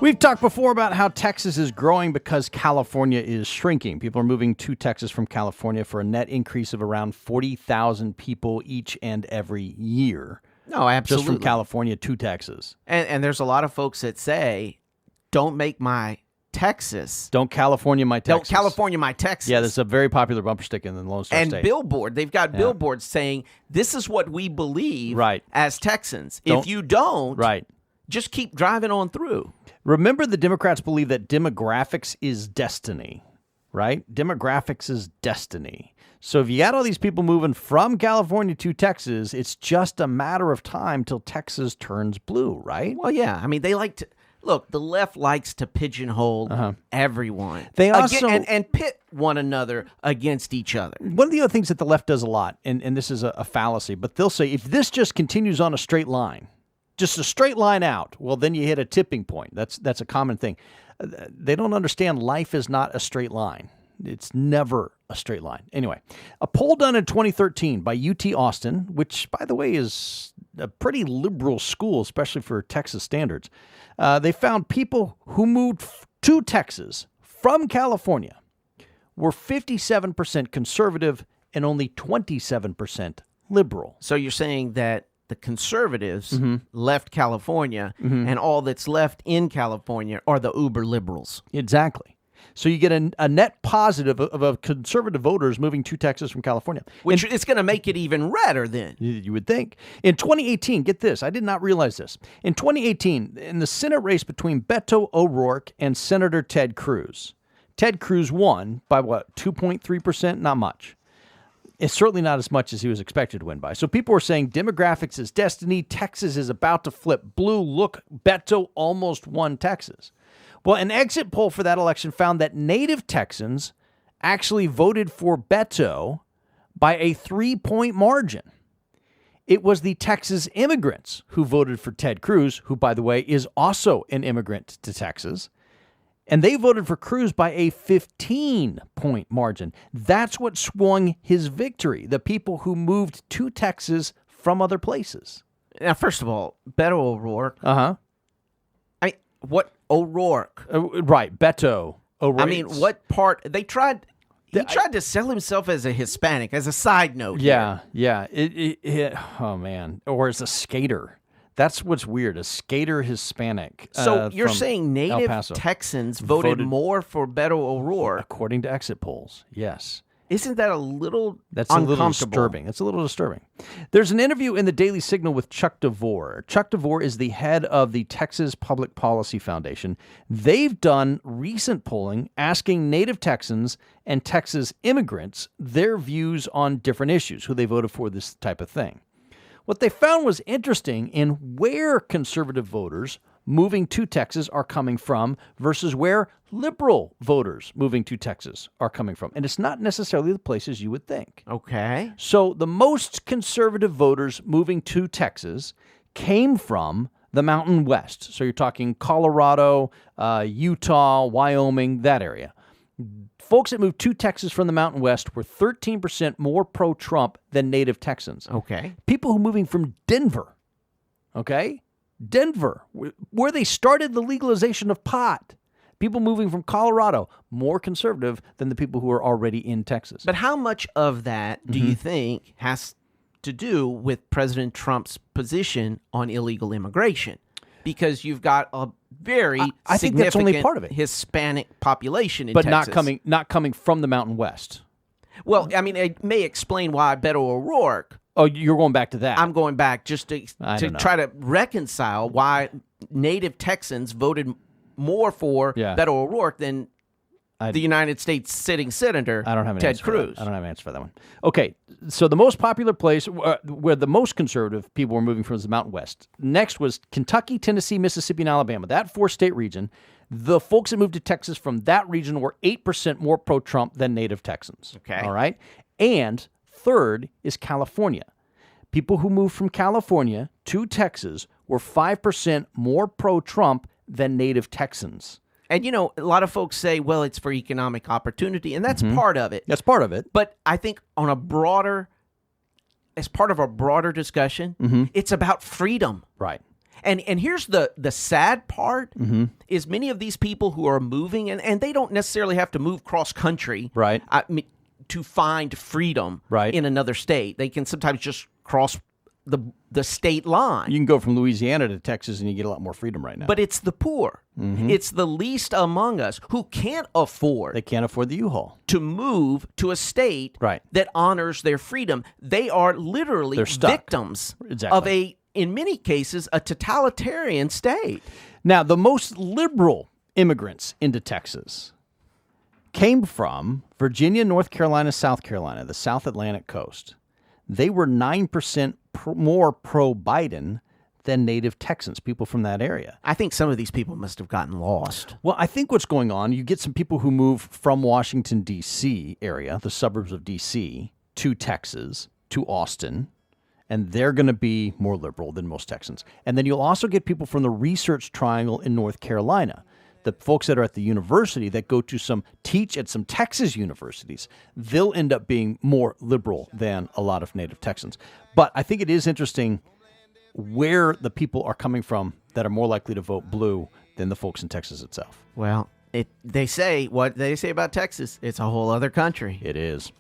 We've talked before about how Texas is growing because California is shrinking. People are moving to Texas from California for a net increase of around 40,000 people each and every year. No, absolutely. Just from California to Texas. And there's a lot of folks that say, don't make my Texas. Don't California my Texas. Don't California my Texas. Yeah, that's a very popular bumper sticker in the Lone Star and State. Billboard. They've got billboards saying, this is what we believe as Texans. If you don't, just keep driving on through. Remember, the Democrats believe that demographics is destiny, right? Demographics is destiny. So if you got all these people moving from California to Texas, it's just a matter of time till Texas turns blue, right? Well, yeah. I mean, they like to... Look, the left likes to pigeonhole everyone. They also... and pit one another against each other. One of the other things that the left does a lot, and this is a fallacy, but they'll say, if this just continues on a straight line, just a straight line out, well, then you hit a tipping point. That's a common thing. They don't understand life is not a straight line. It's never a straight line. Anyway, a poll done in 2013 by UT Austin, which, by the way, is a pretty liberal school, especially for Texas standards. They found people who moved to Texas from California were 57% conservative and only 27% liberal. So you're saying that the conservatives left California, and all that's left in California are the uber liberals. Exactly. So you get a net positive of conservative voters moving to Texas from California. Which it's going to make it even redder then. You would think. In 2018, get this, I did not realize this. In 2018, in the Senate race between Beto O'Rourke and Senator Ted Cruz, Ted Cruz won by what, 2.3%? Not much. It's certainly not as much as he was expected to win by. So people were saying demographics is destiny. Texas is about to flip blue. Look, Beto almost won Texas. Well, an exit poll for that election found that native Texans actually voted for Beto by a 3-point margin. It was the Texas immigrants who voted for Ted Cruz, who, by the way, is also an immigrant to Texas. And they voted for Cruz by a 15-point margin. That's what swung his victory, the people who moved to Texas from other places. Now, first of all, Beto O'Rourke. What O'Rourke? Right, Beto O'Rourke. I mean, what part? He tried to sell himself as a Hispanic, as a side note. Yeah. Oh, man. Or as a skater. That's what's weird, a skater Hispanic. So you're saying native Texans voted more for Beto O'Rourke? According to exit polls, yes. Isn't that a little That's a little disturbing. That's a little disturbing. There's an interview in the Daily Signal with Chuck DeVore. Chuck DeVore is the head of the Texas Public Policy Foundation. They've done recent polling asking native Texans and Texas immigrants their views on different issues, who they voted for, this type of thing. What they found was interesting in where conservative voters moving to Texas are coming from versus where liberal voters moving to Texas are coming from. And it's not necessarily the places you would think. Okay. So the most conservative voters moving to Texas came from the Mountain West. So you're talking Colorado, Utah, Wyoming, that area. Folks that moved to Texas from the Mountain West were 13% more pro-Trump than native Texans. Okay. People who are moving from Denver, Denver, where they started the legalization of pot. People moving from Colorado, more conservative than the people who are already in Texas. But how much of that do you think has to do with President Trump's position on illegal immigration? Because you've got a very I think that's only part of it. Hispanic population in but Texas. But not coming from the Mountain West. Well, I mean, it may explain why Beto O'Rourke... Oh, you're going back to that. I'm going back just to try to reconcile why native Texans voted more for Beto O'Rourke than the United States sitting senator Ted Cruz. I don't have an answer for that one. Okay, so the most popular place where the most conservative people were moving from was the Mountain West. Next was Kentucky, Tennessee, Mississippi, and Alabama. That 4-state region. The folks that moved to Texas from that region were 8% more pro-Trump than native Texans. Okay. All right? And third is California. People who moved from California to Texas were 5% more pro-Trump than native Texans. And, you know, a lot of folks say, well, it's for economic opportunity, and that's part of it. That's part of it. But I think on a broader, as part of a broader discussion, it's about freedom. Right. And here's the sad part is many of these people who are moving, and they don't necessarily have to move cross country right. To find freedom right. in another state. They can sometimes just cross the state line. You can go from Louisiana to Texas and you get a lot more freedom right now. But it's the poor. It's the least among us who can't afford. They can't afford the U-Haul. To move to a state right. that honors their freedom. They are literally victims of in many cases, a totalitarian state. Now, the most liberal immigrants into Texas came from Virginia, North Carolina, South Carolina, the South Atlantic coast. They were 9% more pro-Biden than native Texans, people from that area. I think some of these people must have gotten lost. Well, I think what's going on, you get some people who move from Washington, D.C. area, the suburbs of D.C., to Texas, to Austin, and they're going to be more liberal than most Texans. And then you'll also get people from the Research Triangle in North Carolina, the folks that are at the university that go to teach at some Texas universities. They'll end up being more liberal than a lot of native Texans. But I think it is interesting where the people are coming from that are more likely to vote blue than the folks in Texas itself. Well, what they say about Texas, it's a whole other country. It is.